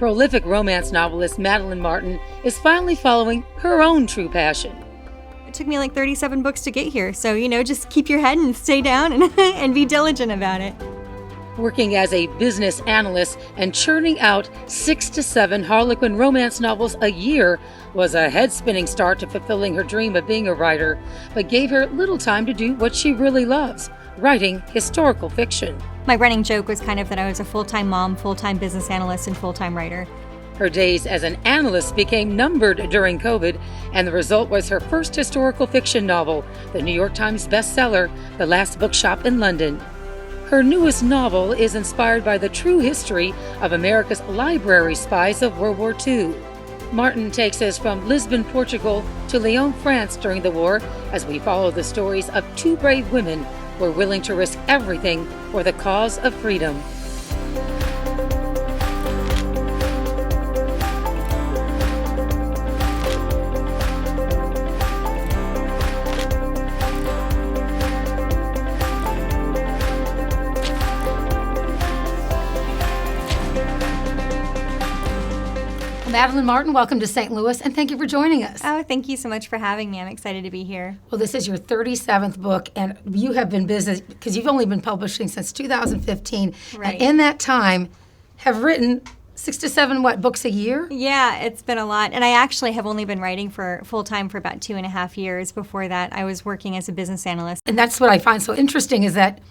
Prolific romance novelist Madeline Martin is finally following her own true passion. It took me like 37 books to get here, so, just keep your head and stay down and be diligent about it. Working as a business analyst and churning out 6 to 7 Harlequin romance novels a year was a head-spinning start to fulfilling her dream of being a writer, but gave her little time to do what she really loves, writing historical fiction. My running joke was kind of that I was a full-time mom, full-time business analyst, and full-time writer. Her days as an analyst became numbered during COVID, and the result was her first historical fiction novel, the New York Times bestseller, The Last Bookshop in London. Her newest novel is inspired by the true history of America's library spies of World War II. Martin takes us from Lisbon, Portugal to Lyon, France during the war as we follow the stories of 2 brave women who were willing to risk everything for the cause of freedom. Madeline Martin, welcome to St. Louis, and thank you for joining us. Oh, thank you so much for having me. I'm excited to be here. Well, this is your 37th book, and you have been busy because you've only been publishing since 2015. Right. And in that time, have written 6 to 7, books a year? Yeah, it's been a lot. And I actually have only been writing for full-time for about 2.5 years. Before that, I was working as a business analyst. And that's what I find so interesting is that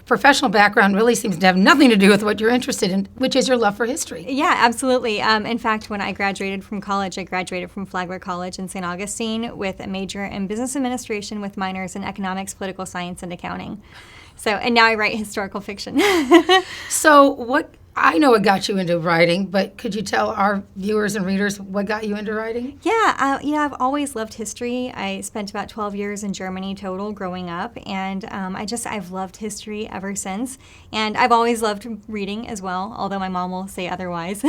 professional background really seems to have nothing to do with what you're interested in, which is your love for history. Yeah, absolutely. In fact, when I graduated from college, I graduated from Flagler College in St. Augustine with a major in business administration with minors in economics, political science, and accounting. And now I write historical fiction. So I know what got you into writing, but could you tell our viewers and readers what got you into writing? Yeah, I've always loved history. I spent about 12 years in Germany total growing up, and I've loved history ever since. And I've always loved reading as well, although my mom will say otherwise.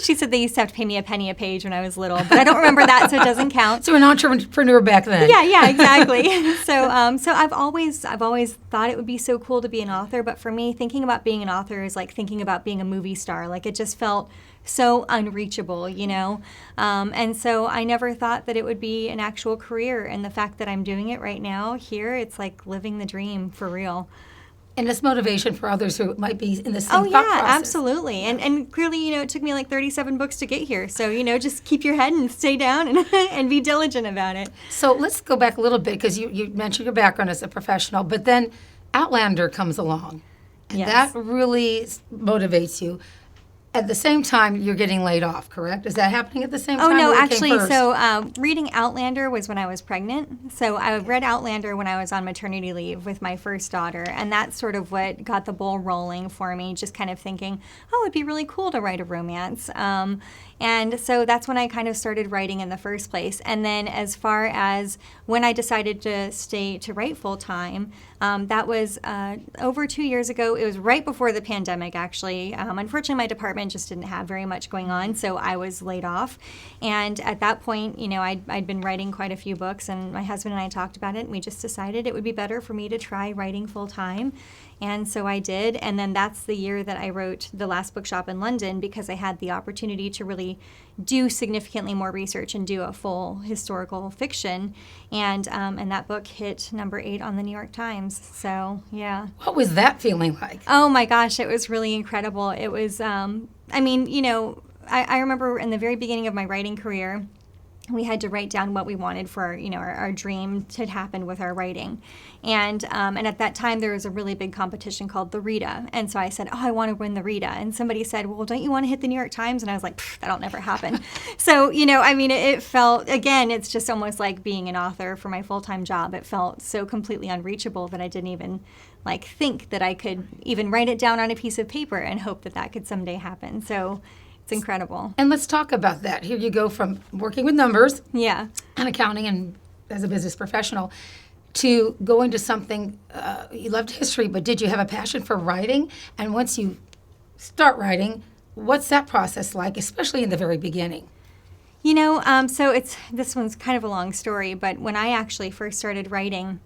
She said they used to have to pay me a penny a page when I was little, but I don't remember that, so it doesn't count. So an entrepreneur back then. Yeah, exactly. So I've always thought it would be so cool to be an author, but for me, thinking about being an author is like thinking about being a movie star. Like, it just felt so unreachable, and so I never thought that it would be an actual career, and the fact that I'm doing it right now here, it's like living the dream for real. And it's motivation for others who might be in the same thought process. Absolutely. And clearly, it took me like 37 books to get here. So, just keep your head and stay down and be diligent about it. So let's go back a little bit, because you mentioned your background as a professional, but then Outlander comes along. And yes. That really motivates you. At the same time, you're getting laid off, correct? Is that happening at the same time? Oh, no, or actually, came first? Reading Outlander was when I was pregnant. So I read Outlander when I was on maternity leave with my first daughter, and that's sort of what got the ball rolling for me, just kind of thinking, oh, it'd be really cool to write a romance. And so that's when I kind of started writing in the first place. And then as far as when I decided to write full-time, that was over 2 years ago. It was right before the pandemic, actually. Unfortunately, my department just didn't have very much going on, so I was laid off. And at that point, I'd been writing quite a few books, and my husband and I talked about it, and we just decided it would be better for me to try writing full-time. And so I did, and then that's the year that I wrote The Last Bookshop in London, because I had the opportunity to really do significantly more research and do a full historical fiction, and that book hit number 8 on the New York Times. So yeah. What was that feeling like? Oh my gosh, it was really incredible. It was, I remember in the very beginning of my writing career, we had to write down what we wanted for our dream to happen with our writing, and at that time there was a really big competition called the Rita, and so I said, oh, I want to win the Rita, and somebody said, well, don't you want to hit the New York Times? And I was like, that'll never happen. So it felt, again, it's just almost like being an author for my full-time job. It felt so completely unreachable that I didn't even think that I could even write it down on a piece of paper and hope that could someday happen. So it's incredible. And let's talk about that. Here you go from working with numbers, yeah, and accounting, and as a business professional, to going to something, you loved history, but did you have a passion for writing? And once you start writing, what's that process like, especially in the very beginning? So this one's kind of a long story, but when I actually first started writing,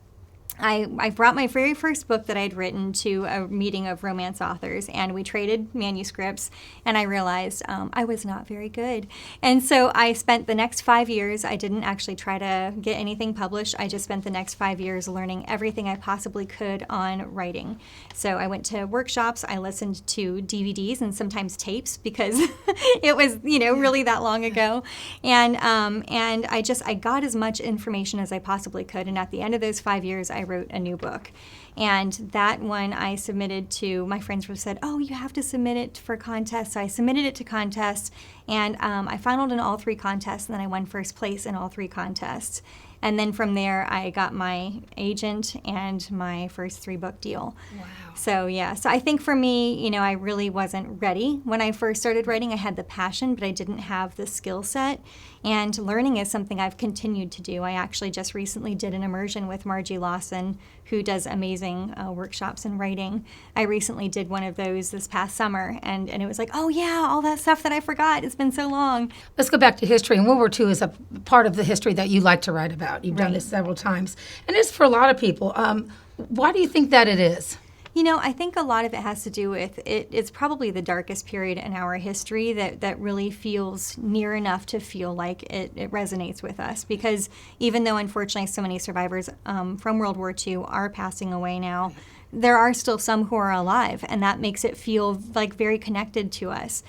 I brought my very first book that I'd written to a meeting of romance authors, and we traded manuscripts, and I realized I was not very good. And so I spent the next 5 years, I didn't actually try to get anything published. I just spent the next 5 years learning everything I possibly could on writing. So I went to workshops, I listened to DVDs and sometimes tapes because it was, really that long ago. And I got as much information as I possibly could. And at the end of those 5 years, I wrote a new book. And that one I submitted to, my friends said, oh, you have to submit it for contests. So I submitted it to contests, and I finaled in all 3 contests, and then I won first place in all 3 contests. And then from there, I got my agent and my first 3-book deal. Wow. So, yeah. So I think for me, I really wasn't ready. When I first started writing, I had the passion, but I didn't have the skill set. And learning is something I've continued to do. I actually just recently did an immersion with Margie Lawson, who does amazing workshops in writing. I recently did one of those this past summer, and it was like, oh, yeah, all that stuff that I forgot. It's been so long. Let's go back to history. And World War II is a part of the history that you like to write about. You've done this several times. And it's for a lot of people. Why do you think that it is? I think a lot of it has to do with it's probably the darkest period in our history that really feels near enough to feel like it resonates with us. Because even though, unfortunately, so many survivors from World War II are passing away now, there are still some who are alive, and that makes it feel like very connected to us.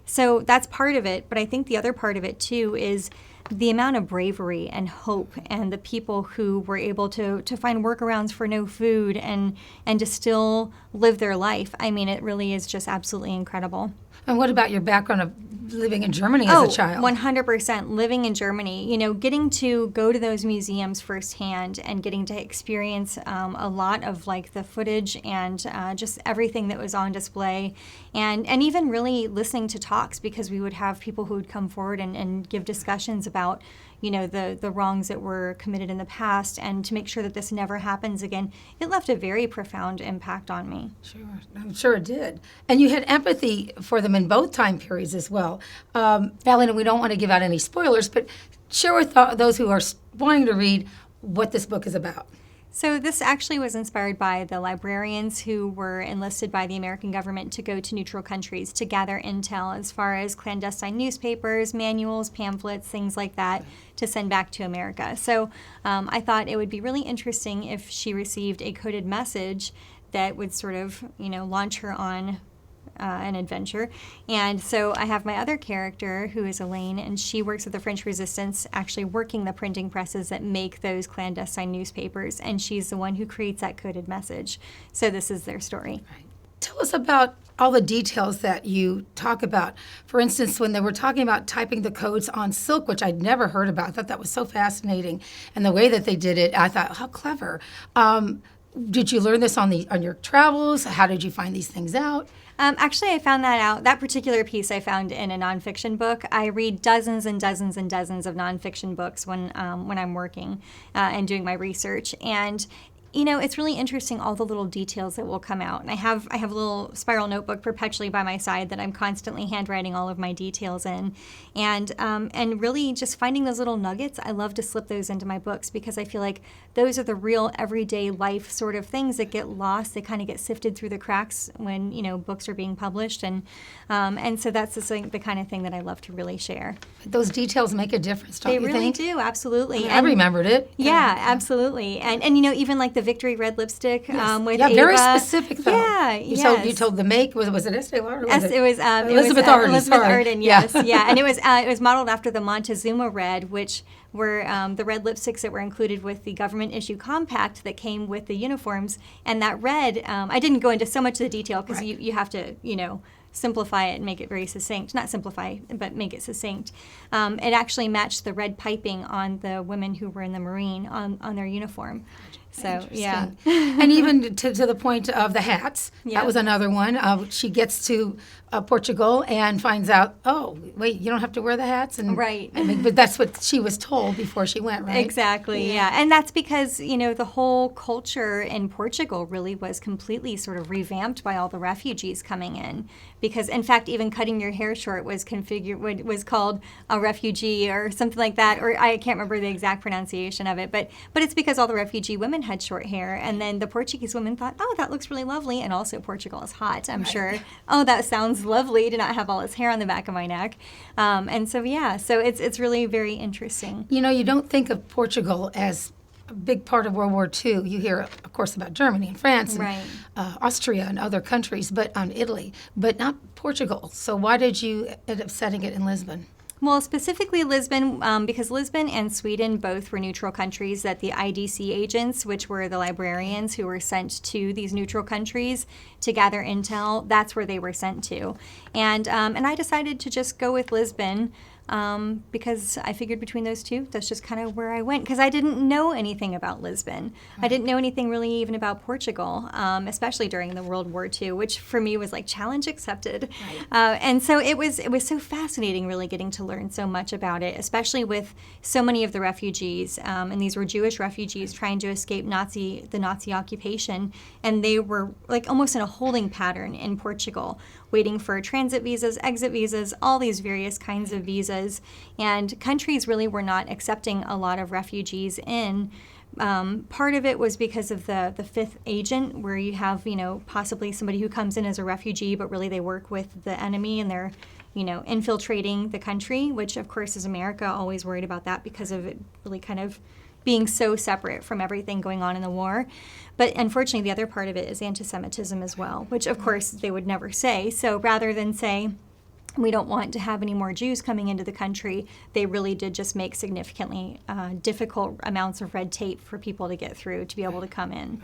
So that's part of it. But I think the other part of it, too, is the amount of bravery and hope, and the people who were able to find workarounds for no food and to still live their life. I mean, it really is just absolutely incredible. And what about your background of living in Germany as a child? 100%. Living in Germany, getting to go to those museums firsthand and getting to experience a lot of like the footage and just everything that was on display, and even really listening to talks, because we would have people who would come forward and give discussions about the wrongs that were committed in the past, and to make sure that this never happens again. It left a very profound impact on me. Sure, I'm sure it did. And you had empathy for them in both time periods as well. Madeline, we don't want to give out any spoilers, but share with those who are wanting to read what this book is about. So this actually was inspired by the librarians who were enlisted by the American government to go to neutral countries to gather intel as far as clandestine newspapers, manuals, pamphlets, things like that, to send back to America. So I thought it would be really interesting if she received a coded message that would sort of, launch her on an adventure. And so I have my other character, who is Elaine, and she works with the French Resistance, actually working the printing presses that make those clandestine newspapers, and she's the one who creates that coded message. So this is their story. Right. Tell us about all the details that you talk about. For instance, when they were talking about typing the codes on silk, which I'd never heard about, I thought that was so fascinating. And the way that they did it, I thought, how clever. Did you learn this on your travels? How did you find these things out? Actually, I found that out. That particular piece I found in a nonfiction book. I read dozens and dozens and dozens of nonfiction books when I'm working and doing my research. And it's really interesting, all the little details that will come out. And I have a little spiral notebook perpetually by my side that I'm constantly handwriting all of my details in. And really just finding those little nuggets, I love to slip those into my books, because I feel like those are the real everyday life sort of things that get lost. They kind of get sifted through the cracks when, books are being published. And so that's the kind of thing that I love to really share. Those details make a difference, don't you think? They really do, absolutely. I remembered it. Yeah, absolutely. And even like the Victory red lipstick with Ava. Very specific though. Yeah, you told the make, was it Estee Lauder? It was Elizabeth Arden. Elizabeth Arden, yes. Yeah, and it was modeled after the Montezuma red, which were the red lipsticks that were included with the government issue compact that came with the uniforms. And that red, I didn't go into so much of the detail, because you have to, simplify it and make it very succinct. Not simplify, but make it succinct. It actually matched the red piping on the women who were in the Marine on their uniform. So, yeah. And even to the point of the hats, that was another one. She gets to Portugal and finds out, oh, wait, you don't have to wear the hats? And, right. But that's what she was told before she went, right? Exactly, yeah. And that's because, the whole culture in Portugal really was completely sort of revamped by all the refugees coming in. Because, in fact, even cutting your hair short was called a refugee or something like that. Or I can't remember the exact pronunciation of it. But it's because all the refugee women women had short hair. And then the Portuguese women thought, oh, that looks really lovely. And also Portugal is hot, I'm sure. Oh, that sounds lovely to not have all this hair on the back of my neck. And so, yeah, so it's really very interesting. You know, you don't think of Portugal as a big part of World War II. You hear, of course, about Germany and France and Austria and other countries, but on Italy, but not Portugal. So why did you end up setting it in Lisbon? Well, specifically Lisbon, because Lisbon and Sweden both were neutral countries that the IDC agents, which were the librarians who were sent to these neutral countries to gather intel, that's where they were sent to. And I decided to just go with Lisbon because I figured between those two, that's just kind of where I went, because I didn't know anything about Lisbon. I didn't know anything really even about Portugal, especially during the World War II, which for me was like challenge accepted. And so it was so fascinating really getting to learn so much about it, especially with so many of the refugees, and these were Jewish refugees trying to escape the Nazi occupation, and they were like almost in a holding pattern in Portugal, waiting for transit visas, exit visas, all these various kinds of visas. And countries really were not accepting a lot of refugees in. Part of it was because of the fifth agent, where you have, possibly somebody who comes in as a refugee, but really they work with the enemy and they're, infiltrating the country, which of course is America always worried about that because of it really kind of being so separate from everything going on in the war. But unfortunately, the other part of it is anti-Semitism as well, which of course they would never say. So rather than say, we don't want to have any more Jews coming into the country, they really did just make significantly difficult amounts of red tape for people to get through to be able to come in.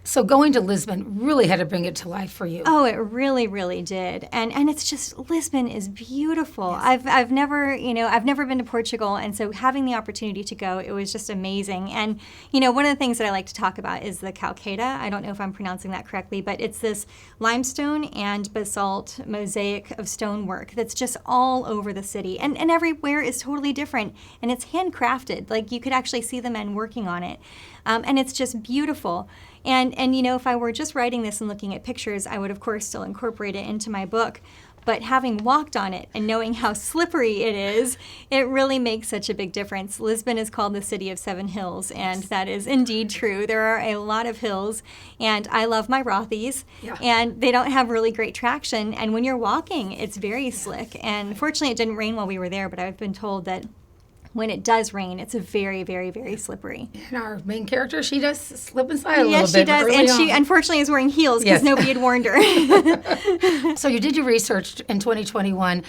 So going to Lisbon really had to bring it to life for you. Oh, it really, really did. And it's just, Lisbon is beautiful. Yes. I've never been to Portugal, and so having the opportunity to go, it was just amazing. And, one of the things that I like to talk about is the Calcata. I don't know if I'm pronouncing that correctly, but it's this limestone and basalt mosaic of stonework that's just all over the city. And everywhere is totally different. And it's handcrafted. Like, you could actually see the men working on it. And it's just beautiful. And if I were just writing this and looking at pictures, I would, of course, still incorporate it into my book. But having walked on it and knowing how slippery it is, it really makes such a big difference. Lisbon is called the City of Seven Hills, and that is indeed true. There are a lot of hills, and I love my Rothies, and they don't have really great traction. And when you're walking, it's very slick. And fortunately, it didn't rain while we were there, but I've been told that when it does rain, it's very, very, very slippery. And our main character, she does slip and slide a little bit. Yes, she does. And she unfortunately is wearing heels because nobody had warned her. So you did your research in 2021,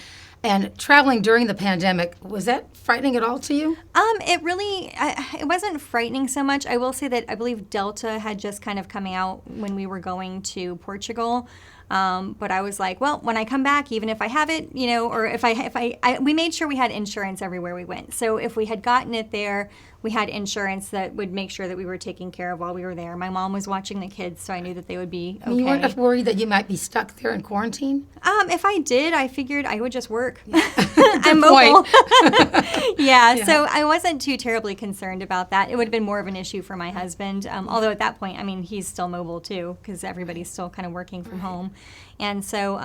and traveling during the pandemic, was that frightening at all to you? It wasn't frightening so much. I will say that I believe Delta had just kind of coming out when we were going to Portugal. But I was like, well, when I come back, even if I have it, or we made sure we had insurance everywhere we went. So if we had gotten it there, we had insurance that would make sure that we were taken care of while we were there. My mom was watching the kids, so I knew that they would be okay. You weren't worried that you might be stuck there in quarantine? If I did, I figured I would just work. I'm mobile. So I wasn't too terribly concerned about that. It would have been more of an issue for my husband, although at that point, he's still mobile too, because everybody's still kind of working from home. And so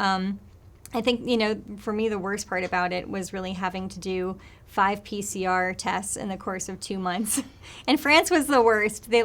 I think, for me, the worst part about it was really having to do 5 PCR tests in the course of 2 months. And France was the worst. They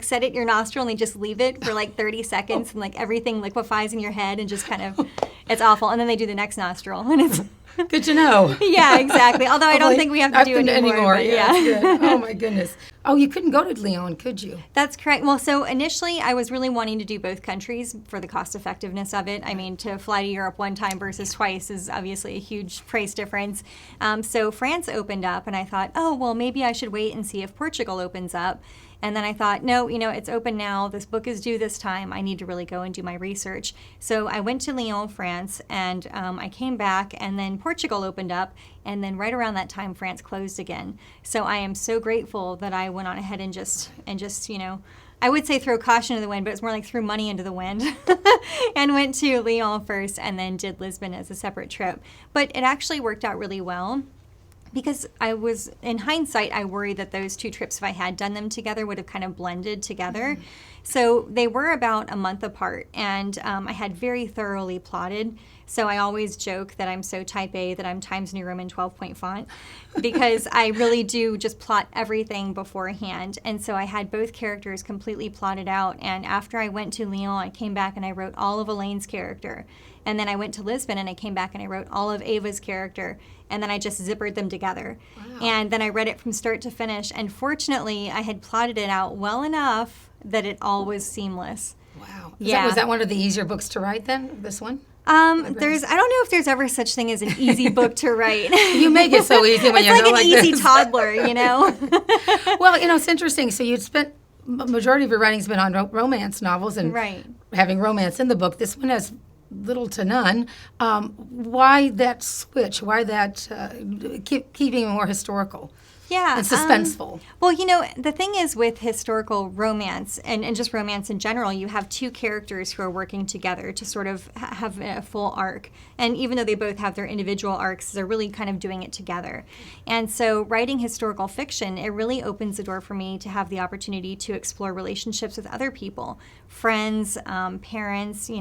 set it in your nostril and they just leave it for 30 seconds and everything liquefies in your head and just kind of, it's awful. And then they do the next nostril and it's... Good to know. Yeah, exactly. Although I don't think we have to do it anymore. But Good. Oh, my goodness. Oh, you couldn't go to Lyon, could you? That's correct. Well, so initially I was really wanting to do both countries for the cost effectiveness of it. To fly to Europe one time versus twice is obviously a huge price difference. So France opened up and I thought, oh, well, maybe I should wait and see if Portugal opens up. And then I thought, no, it's open now. This book is due this time. I need to really go and do my research. So I went to Lyon, France, and I came back, and then Portugal opened up, and then right around that time, France closed again. So I am so grateful that I went on ahead and just I would say throw caution to the wind, but it's more like threw money into the wind and went to Lyon first and then did Lisbon as a separate trip. But it actually worked out really well. Because in hindsight, I worried that those 2 trips, if I had done them together, would have kind of blended together. So they were about a month apart, and I had very thoroughly plotted. So I always joke that I'm so type A that I'm Times New Roman 12-point font because I really do just plot everything beforehand. And so I had both characters completely plotted out. And after I went to Lyon, I came back and I wrote all of Elaine's character. And then I went to Lisbon and I came back and I wrote all of Ava's character. And then I just zippered them together. Wow. And then I read it from start to finish. And fortunately, I had plotted it out well enough that it all was seamless. Wow. Was that one of the easier books to write then, this one? I don't know if there's ever such thing as an easy book to write. You make it so easy when it's like an easy this. toddler, Well, it's interesting. So you'd spent, majority of your writing's been on romance novels and having romance in the book. This one has little to none. Why that switch? Why that keeping it more historical? Yeah. And suspenseful. Well, the thing is with historical romance and just romance in general, you have two characters who are working together to sort of have a full arc. And even though they both have their individual arcs, they're really kind of doing it together. And so writing historical fiction, it really opens the door for me to have the opportunity to explore relationships with other people, friends, parents,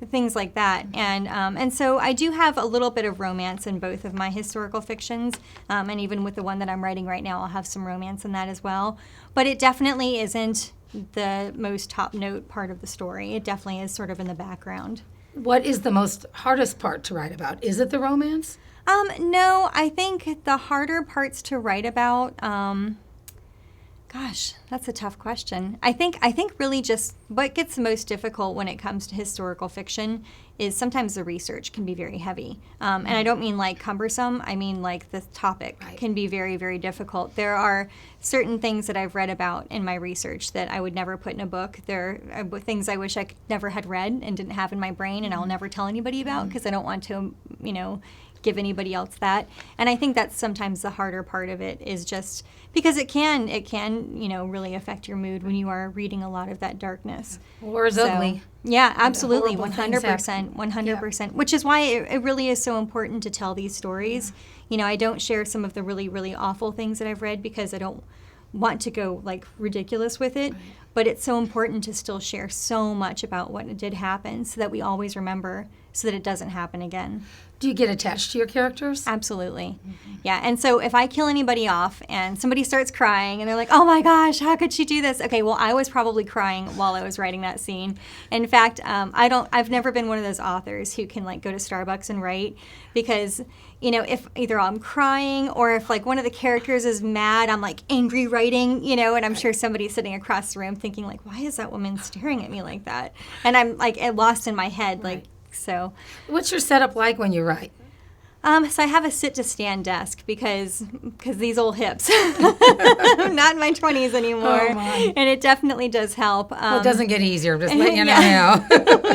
things like that. And so I do have a little bit of romance in both of my historical fictions. And even with the one that I'm writing right now, I'll have some romance in that as well. But it definitely isn't the most top note part of the story. It definitely is sort of in the background. What is the most hardest part to write about? Is it the romance? No, I think the harder parts to write about, gosh, that's a tough question. I think really just what gets the most difficult when it comes to historical fiction is sometimes the research can be very heavy. And I don't mean like cumbersome, I mean like the topic can be very, very difficult. There are certain things that I've read about in my research that I would never put in a book. There are things I wish I never had read and didn't have in my brain and I'll never tell anybody about because I don't want to, give anybody else that. And I think that's sometimes the harder part of it is just because it can really affect your mood when you are reading a lot of that darkness. Or is ugly. Yeah, absolutely, 100%, which is why it really is so important to tell these stories. I don't share some of the really, really awful things that I've read because I don't want to go like ridiculous with it, but it's so important to still share so much about what did happen so that we always remember so that it doesn't happen again. Do you get attached to your characters? Absolutely. Yeah, and so if I kill anybody off and somebody starts crying and they're like, oh my gosh, how could she do this? Okay, well, I was probably crying while I was writing that scene. In fact, I've never been one of those authors who can like go to Starbucks and write because, if either I'm crying or if like one of the characters is mad, I'm like angry writing, and I'm sure somebody's sitting across the room thinking like, why is that woman staring at me like that? And I'm like lost in my head, like, so. What's your setup like when you write? So I have a sit-to-stand desk because these old hips. I'm not in my 20s anymore, and it definitely does help. Well, it doesn't get easier. I'm just letting you know now.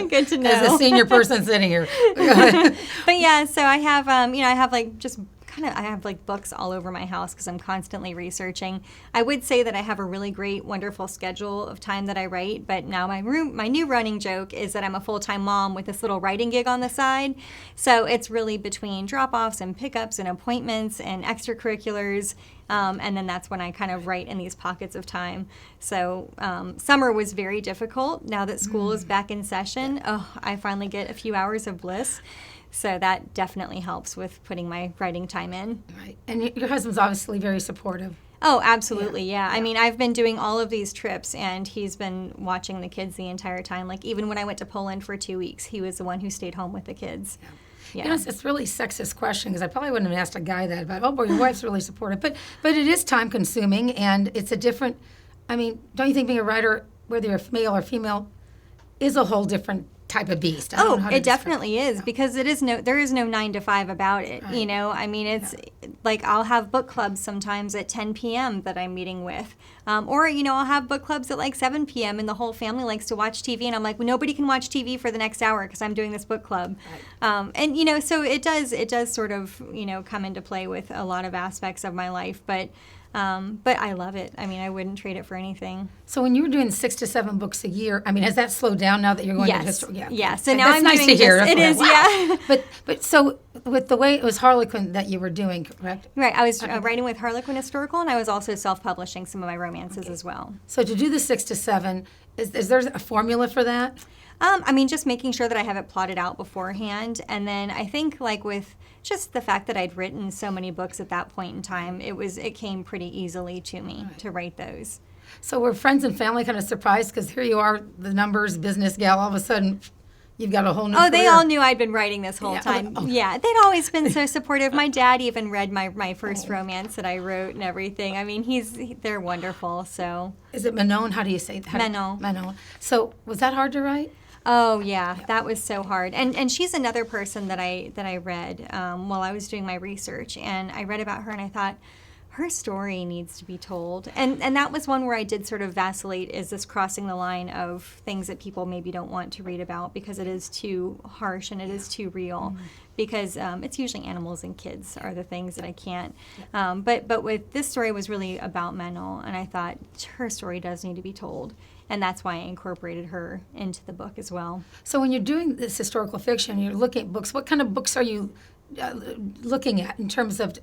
Good to know. As a senior person sitting here. But yeah, so I have, I have like just I have like books all over my house because I'm constantly researching. I would say that I have a really great, wonderful schedule of time that I write, but now my new running joke is that I'm a full-time mom with this little writing gig on the side. So it's really between drop-offs and pickups and appointments and extracurriculars. And then that's when I kind of write in these pockets of time. So summer was very difficult. Now that school is back in session, I finally get a few hours of bliss. So that definitely helps with putting my writing time in. Right. And your husband's obviously very supportive. Oh, absolutely, yeah. I mean, I've been doing all of these trips, and he's been watching the kids the entire time. Like, even when I went to Poland for 2 weeks, he was the one who stayed home with the kids. Yeah. It's really sexist question because I probably wouldn't have asked a guy that about, oh, boy, your wife's really supportive. But it is time-consuming, and it's a different, don't you think being a writer, whether you're male or female, is a whole different type of beast? It definitely is because there is no 9 to 5 about it. Right. It's like I'll have book clubs sometimes at 10 p.m. that I'm meeting with, or I'll have book clubs at like 7 p.m. and the whole family likes to watch TV, and I'm like, well, nobody can watch TV for the next hour because I'm doing this book club. Right. So it does sort of come into play with a lot of aspects of my life, but I love it. I wouldn't trade it for anything. So when you were doing 6 to 7 books a year, has that slowed down now that you're going to history? Yeah. So now I'm nice doing to hear. It is, yeah. But so with the way it was Harlequin that you were doing, correct? Right. I was writing with Harlequin Historical, and I was also self-publishing some of my romances as well. So to do the 6 to 7, is there a formula for that? I mean, just making sure that I have it plotted out beforehand. And then I think like with just the fact that I'd written so many books at that point in time, it came pretty easily to me to write those. So were friends and family kind of surprised because here you are, the numbers business gal, all of a sudden you've got a whole new career. They all knew I'd been writing this whole time. Oh. Yeah, they'd always been so supportive. My dad even read my first romance that I wrote and everything. I mean, they're wonderful. So is it Manon? How do you say that? Manon. So was that hard to write? Oh yeah, that was so hard. And she's another person that I read while I was doing my research, and I read about her and I thought, her story needs to be told. And that was one where I did sort of vacillate, is this crossing the line of things that people maybe don't want to read about because it is too harsh and it is too real. Because it's usually animals and kids are the things that I can't. But with this story was really about Manon, and I thought her story does need to be told. And that's why I incorporated her into the book as well. So when you're doing this historical fiction, you're looking at books, what kind of books are you looking at in terms of,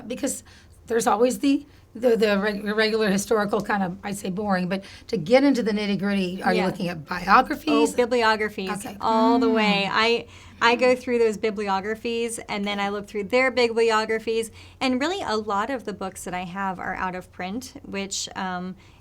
because there's always the regular historical kind of, I'd say boring, but to get into the nitty-gritty, are you looking at biographies? Oh, bibliographies, all the way. I go through those bibliographies, and then I look through their bibliographies, and really a lot of the books that I have are out of print, which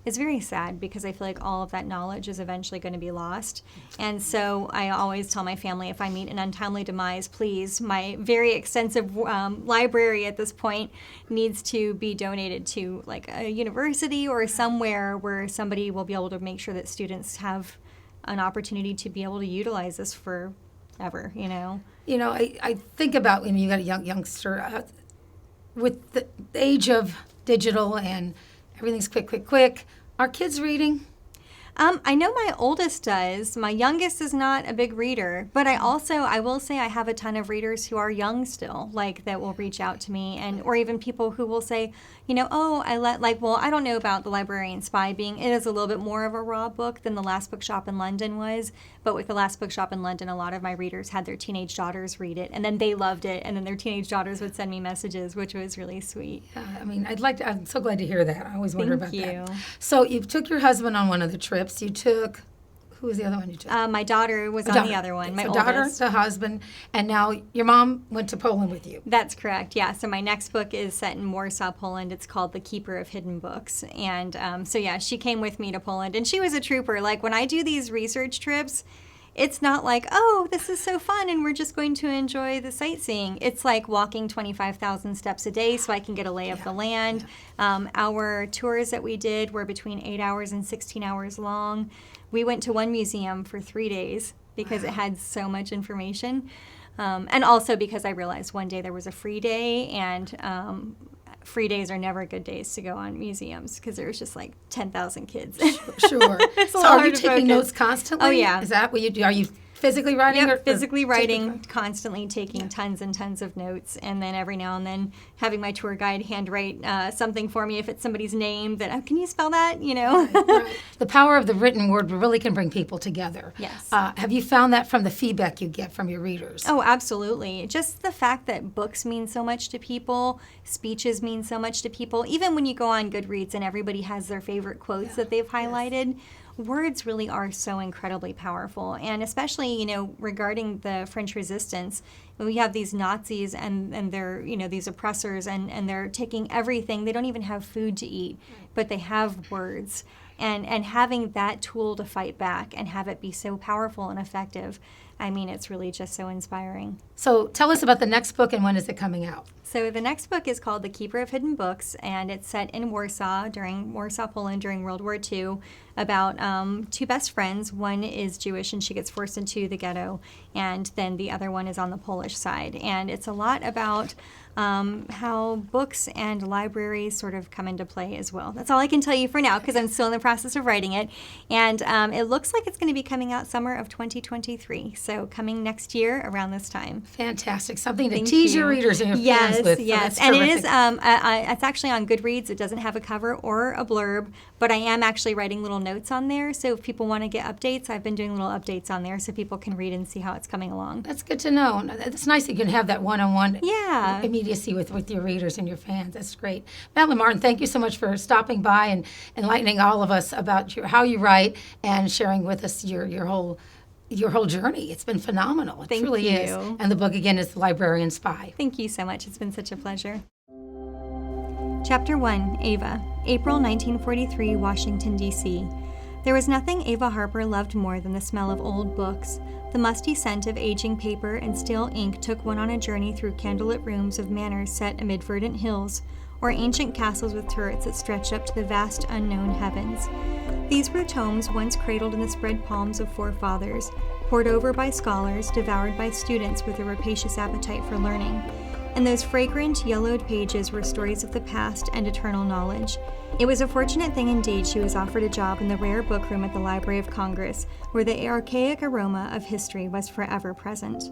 is very sad because I feel like all of that knowledge is eventually going to be lost. And so I always tell my family, if I meet an untimely demise, please, my very extensive library at this point needs to be donated to like a university or somewhere where somebody will be able to make sure that students have an opportunity to be able to utilize this for ever, you know. I think about when you got a youngster with the age of digital and everything's quick. Are kids reading? I know my oldest does. My youngest is not a big reader, but I will say I have a ton of readers who are young still, like that will reach out to me, or even people who will say, I don't know about The Librarian Spy it is a little bit more of a raw book than The Last Bookshop in London was, but with The Last Bookshop in London, a lot of my readers had their teenage daughters read it, and then they loved it, and then their teenage daughters would send me messages, which was really sweet. Yeah, I mean, I'm so glad to hear that. I always wonder about Thank you. that. So you took your husband on one of the trips. You took, who was the other one you took? My daughter was on the other one, my oldest. Daughter, the husband, and now your mom went to Poland with you. That's correct, yeah. So my next book is set in Warsaw, Poland. It's called The Keeper of Hidden Books. And she came with me to Poland, and she was a trooper. Like, when I do these research trips, it's not like, oh, this is so fun and we're just going to enjoy the sightseeing. It's like walking 25,000 steps a day so I can get a lay of the land. Our tours that we did were between 8 hours and 16 hours long. We went to one museum for 3 days because it had so much information. And also because I realized one day there was a free day, and free days are never good days to go on museums because there was just like 10,000 kids. Sure. So are you taking notes constantly? Oh, yeah. Is that what you do? Are you physically writing? Yep, physically writing, constantly taking tons and tons of notes, and then every now and then having my tour guide handwrite something for me if it's somebody's name that, can you spell that, Right. The power of the written word really can bring people together. Yes. Have you found that from the feedback you get from your readers? Oh, absolutely. Just the fact that books mean so much to people, speeches mean so much to people. Even when you go on Goodreads and everybody has their favorite quotes that they've highlighted, words really are so incredibly powerful. And especially, regarding the French Resistance, we have these Nazis and they're, these oppressors, and they're taking everything. They don't even have food to eat, but they have words. And having that tool to fight back and have it be so powerful and effective, I mean, it's really just so inspiring. So tell us about the next book, and when is it coming out? So the next book is called The Keeper of Hidden Books, and it's set in Warsaw, Poland, during World War II, about two best friends. One is Jewish, and she gets forced into the ghetto, and then the other one is on the Polish side. And it's a lot about how books and libraries sort of come into play as well. That's all I can tell you for now because I'm still in the process of writing it. And it looks like it's going to be coming out summer of 2023, so coming next year around this time. Fantastic. Something to tease your readers and your fans with. Yes, So and it is. It's actually on Goodreads. It doesn't have a cover or a blurb, but I am actually writing little notes on there. So if people want to get updates, I've been doing little updates on there so people can read and see how it's coming along. That's good to know. It's nice that you can have that one-on-one immediacy with your readers and your fans. That's great. Madeline Martin, thank you so much for stopping by and enlightening all of us about how you write and sharing with us your whole your whole journey. It's been phenomenal. It Thank truly you. is. And the book, again, is The Librarian Spy. Thank you so much. It's been such a pleasure. Chapter 1, Ava, April 1943, Washington, D.C. There was nothing Ava Harper loved more than the smell of old books. The musty scent of aging paper and stale ink took one on a journey through candlelit rooms of manors set amid verdant hills, or ancient castles with turrets that stretched up to the vast unknown heavens. These were tomes once cradled in the spread palms of forefathers, pored over by scholars, devoured by students with a rapacious appetite for learning. And those fragrant, yellowed pages were stories of the past and eternal knowledge. It was a fortunate thing indeed she was offered a job in the rare book room at the Library of Congress, where the archaic aroma of history was forever present.